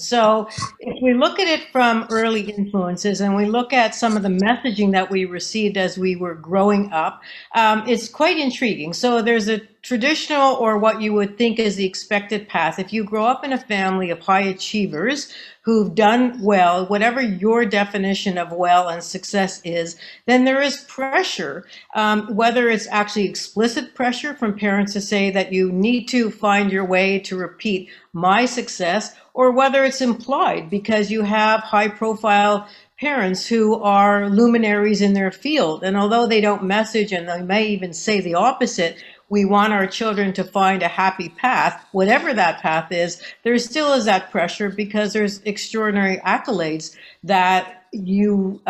So if we look at it from early influences and we look at some of the messaging that we received as we were growing up, it's quite intriguing. So there's a traditional, or what you would think is the expected path. If you grow up in a family of high achievers who've done well, whatever your definition of well and success is, then there is pressure, whether it's actually explicit pressure from parents to say that you need to find your way to repeat my success, or whether it's implied because you have high profile parents who are luminaries in their field. And although they don't message, and they may even say the opposite, we want our children to find a happy path, whatever that path is, there still is that pressure because there's extraordinary accolades that you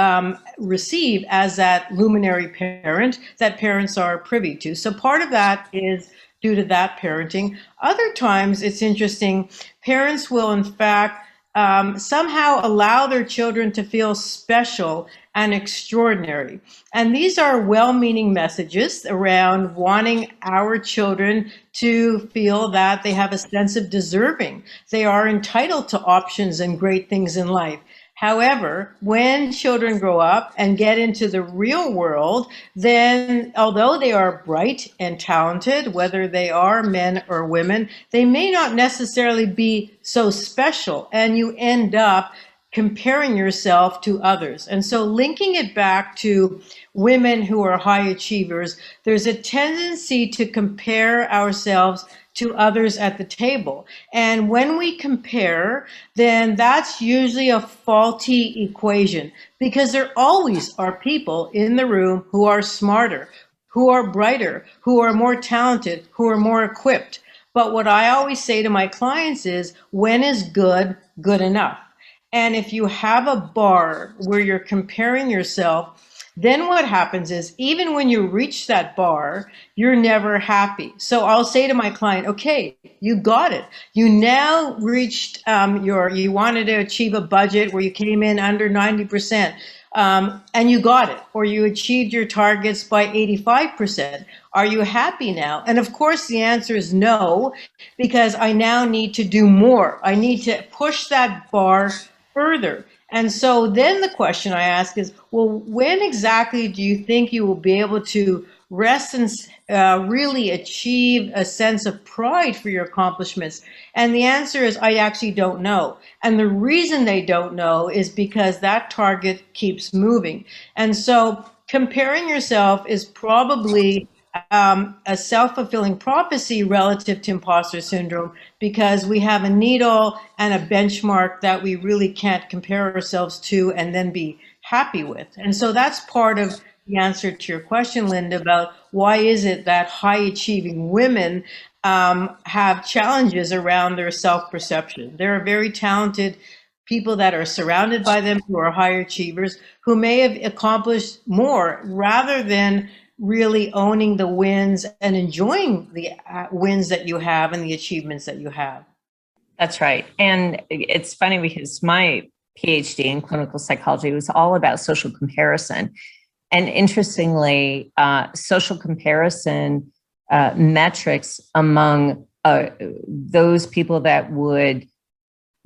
receive as that luminary parent that parents are privy to. So part of that is due to that parenting. Other times, it's interesting, parents will in fact somehow allow their children to feel special and extraordinary. And these are well-meaning messages around wanting our children to feel that they have a sense of deserving. They are entitled to options and great things in life. However, when children grow up and get into the real world, then although they are bright and talented, whether they are men or women, they may not necessarily be so special, and you end up comparing yourself to others. And so linking it back to women who are high achievers, there's a tendency to compare ourselves to others at the table. And when we compare, then that's usually a faulty equation, because there always are people in the room who are smarter, who are brighter, who are more talented, who are more equipped. But what I always say to my clients is, when is good good enough? And if you have a bar where you're comparing yourself, then what happens is, even when you reach that bar, you're never happy. So I'll say to my client, okay, you got it. You now reached you wanted to achieve a budget where you came in under 90%, and you got it, or you achieved your targets by 85%. Are you happy now? And of course, the answer is no, because I now need to do more. I need to push that bar further. And so then the question I ask is, well, when exactly do you think you will be able to rest and really achieve a sense of pride for your accomplishments? And the answer is, I actually don't know. And the reason they don't know is because that target keeps moving. And so comparing yourself is probably a self-fulfilling prophecy relative to imposter syndrome, because we have a needle and a benchmark that we really can't compare ourselves to and then be happy with. And so that's part of the answer to your question, Linda, about why is it that high-achieving women have challenges around their self-perception. There are very talented people that are surrounded by them who are higher achievers, who may have accomplished more, rather than really owning the wins and enjoying the wins that you have and the achievements that you have. That's right. And it's funny because my PhD in clinical psychology was all about social comparison. And interestingly, social comparison metrics among those people that would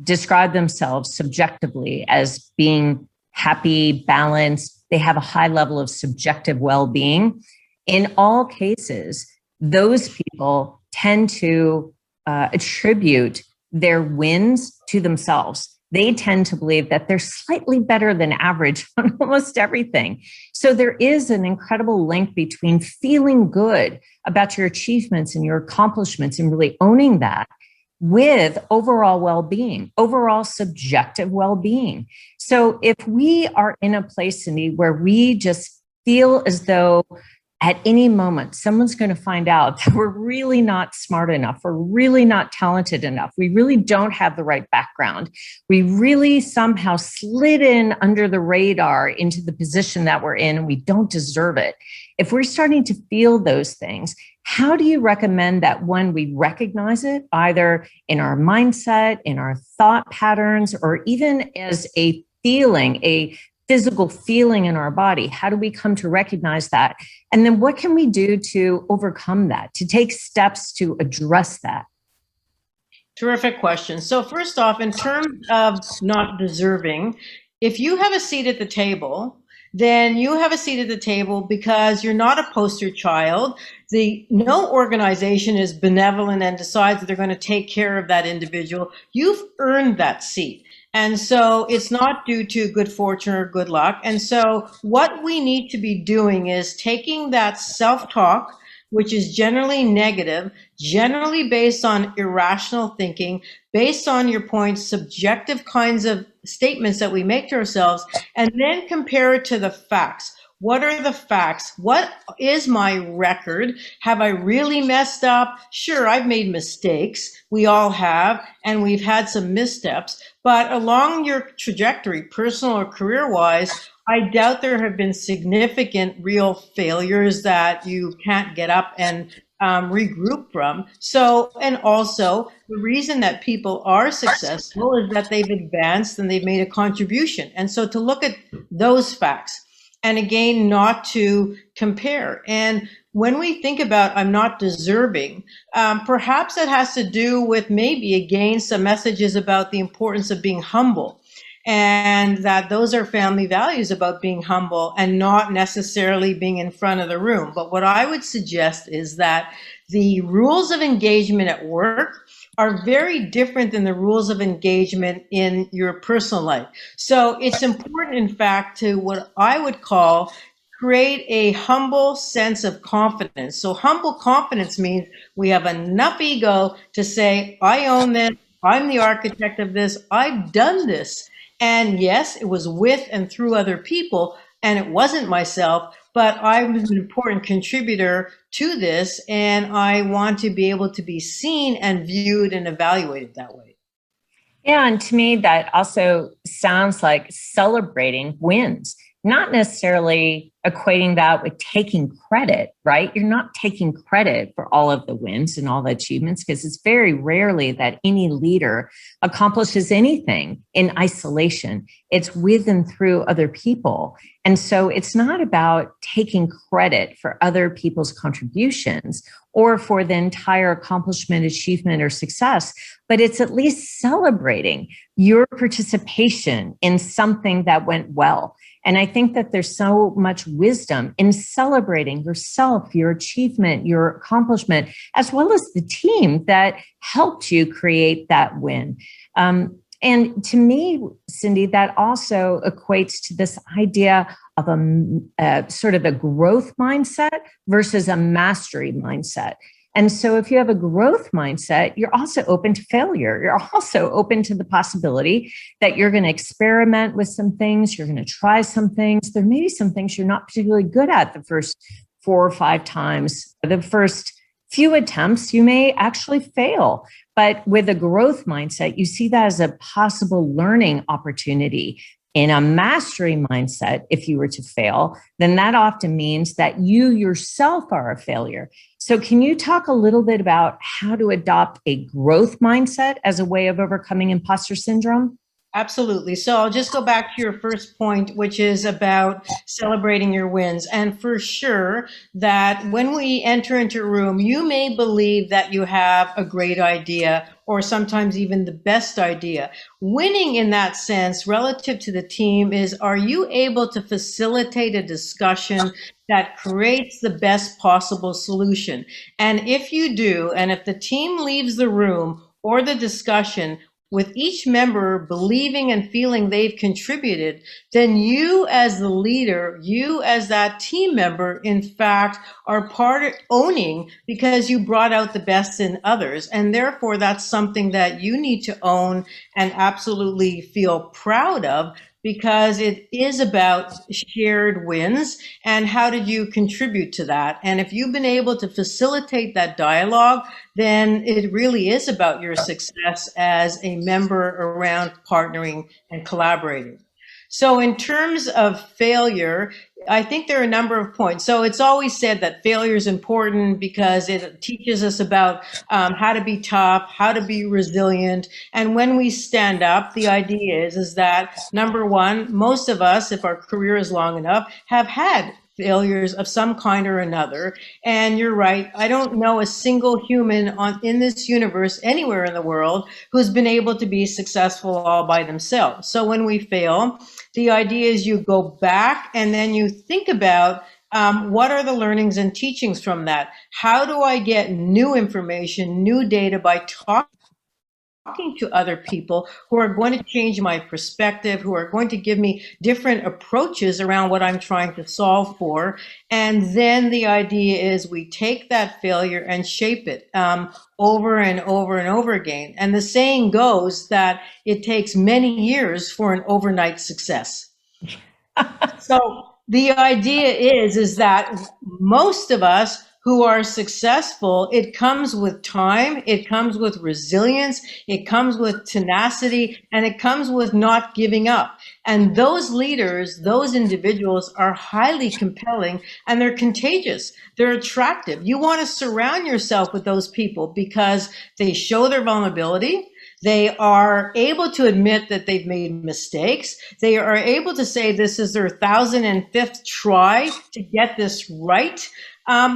describe themselves subjectively as being happy, balanced, they have a high level of subjective well-being. In all cases, those people tend to attribute their wins to themselves. They tend to believe that they're slightly better than average on almost everything. So there is an incredible link between feeling good about your achievements and your accomplishments and really owning that with overall well-being, overall subjective well-being. So if we are in a place, Cindy, where we just feel as though at any moment, someone's going to find out that we're really not smart enough, we're really not talented enough, we really don't have the right background, we really somehow slid in under the radar into the position that we're in and we don't deserve it. If we're starting to feel those things, how do you recommend that when we recognize it, either in our mindset, in our thought patterns, or even as a feeling, a physical feeling in our body, how do we come to recognize that? And then what can we do to overcome that, to take steps to address that? Terrific question. So first off, in terms of not deserving, if you have a seat at the table, then you have a seat at the table because you're not a poster child. No organization is benevolent and decides that they're going to take care of that individual. You've earned that seat. And so it's not due to good fortune or good luck. And so what we need to be doing is taking that self-talk, which is generally negative, generally based on irrational thinking, based on your points, subjective kinds of statements that we make to ourselves, and then compare it to the facts. What are the facts? What is my record? Have I really messed up? Sure, I've made mistakes. We all have, and we've had some missteps. But along your trajectory, personal or career-wise, I doubt there have been significant real failures that you can't get up and regroup from. So, and also the reason that people are successful is that they've advanced and they've made a contribution. And so to look at those facts, and again, not to compare. And when we think about I'm not deserving, perhaps it has to do with maybe, again, some messages about the importance of being humble. And that those are family values about being humble and not necessarily being in front of the room. But what I would suggest is that the rules of engagement at work are very different than the rules of engagement in your personal life. So it's important, in fact, to what I would call create a humble sense of confidence. So humble confidence means we have enough ego to say, I own this, I'm the architect of this, I've done this. And yes, it was with and through other people, and it wasn't myself, but I was an important contributor to this, and I want to be able to be seen and viewed and evaluated that way. Yeah, and to me, that also sounds like celebrating wins, not necessarily equating that with taking credit, right? You're not taking credit for all of the wins and all the achievements, because it's very rarely that any leader accomplishes anything in isolation. It's with and through other people. And so it's not about taking credit for other people's contributions or for the entire accomplishment, achievement, or success, but it's at least celebrating your participation in something that went well. And I think that there's so much wisdom in celebrating yourself, your achievement, your accomplishment, as well as the team that helped you create that win. And to me, Cindy, that also equates to this idea of a sort of a growth mindset versus a mastery mindset. And so if you have a growth mindset, you're also open to failure. You're also open to the possibility that you're going to experiment with some things. You're going to try some things. There may be some things you're not particularly good at the first 4 or 5 times. The first few attempts, you may actually fail. But with a growth mindset, you see that as a possible learning opportunity. In a mastery mindset, if you were to fail, then that often means that you yourself are a failure. So can you talk a little bit about how to adopt a growth mindset as a way of overcoming imposter syndrome? Absolutely. So I'll just go back to your first point, which is about celebrating your wins. And for sure that when we enter into a room, you may believe that you have a great idea or sometimes even the best idea. Winning in that sense relative to the team is, are you able to facilitate a discussion that creates the best possible solution? And if you do, and if the team leaves the room or the discussion with each member believing and feeling they've contributed, then you as the leader, you as that team member, in fact, are part of owning because you brought out the best in others. And therefore, that's something that you need to own and absolutely feel proud of, because it is about shared wins and how did you contribute to that. And if you've been able to facilitate that dialogue, then it really is about your success as a member around partnering and collaborating. So in terms of failure, I think there are a number of points. So it's always said that failure is important because it teaches us about how to be tough, how to be resilient. And when we stand up, the idea is that, number one, most of us, if our career is long enough, have had failures of some kind or another. And you're right, I don't know a single human in this universe anywhere in the world who's been able to be successful all by themselves. So when we fail, the idea is you go back and then you think about what are the learnings and teachings from that? How do I get new information, new data by talking to other people who are going to change my perspective, who are going to give me different approaches around what I'm trying to solve for. And then the idea is we take that failure and shape it over and over and over again. And the saying goes that it takes many years for an overnight success. So the idea is that most of us who are successful, it comes with time, it comes with resilience, it comes with tenacity, and it comes with not giving up. And those leaders, those individuals are highly compelling and they're contagious. They're attractive. You want to surround yourself with those people because they show their vulnerability. They are able to admit that they've made mistakes. They are able to say this is their 1,005th try to get this right.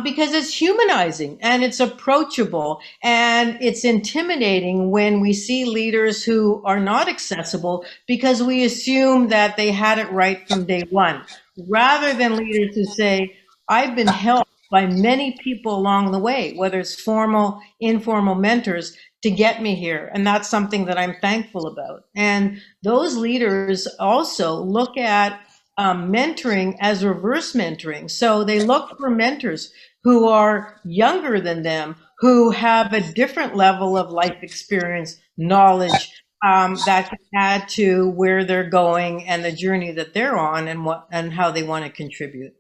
Because it's humanizing and it's approachable and it's intimidating when we see leaders who are not accessible because we assume that they had it right from day one, rather than leaders who say, I've been helped by many people along the way, whether it's formal, informal mentors, to get me here. And that's something that I'm thankful about. And those leaders also look at mentoring as reverse mentoring. So they look for mentors who are younger than them, who have a different level of life experience, knowledge, that can add to where they're going and the journey that they're on and how they want to contribute.